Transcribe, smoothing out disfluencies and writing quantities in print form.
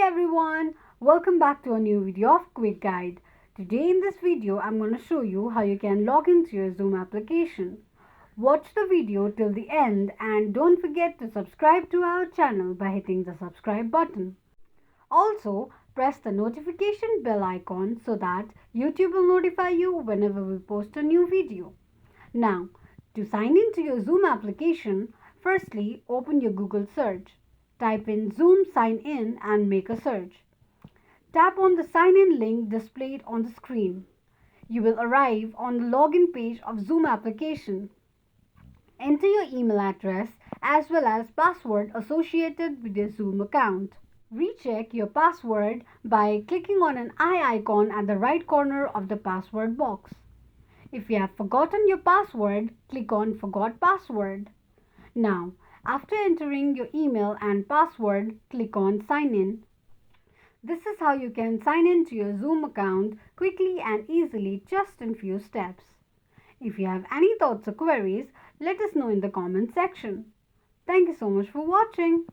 everyone, welcome back to a new video of Quick Guide. Today in this video, I'm going to show you how you can log into your Zoom application. Watch the video till the end and don't forget to subscribe to our channel by hitting the subscribe button. Also, press the notification bell icon so that YouTube will notify you whenever we post a new video. Now, to sign into your Zoom application, firstly open your Google search. Type in Zoom sign in and make a search. Tap on the sign in link displayed on the screen. You will arrive on the login page of Zoom application. Enter your email address as well as password associated with your Zoom account. Recheck your password by clicking on an eye icon at the right corner of the password box. If you have forgotten your password, click on Forgot Password. Now, after entering your email and password, click on Sign In. This is how you can sign in to your Zoom account quickly and easily just in few steps. If you have any thoughts or queries, let us know in the comment section. Thank you so much for watching.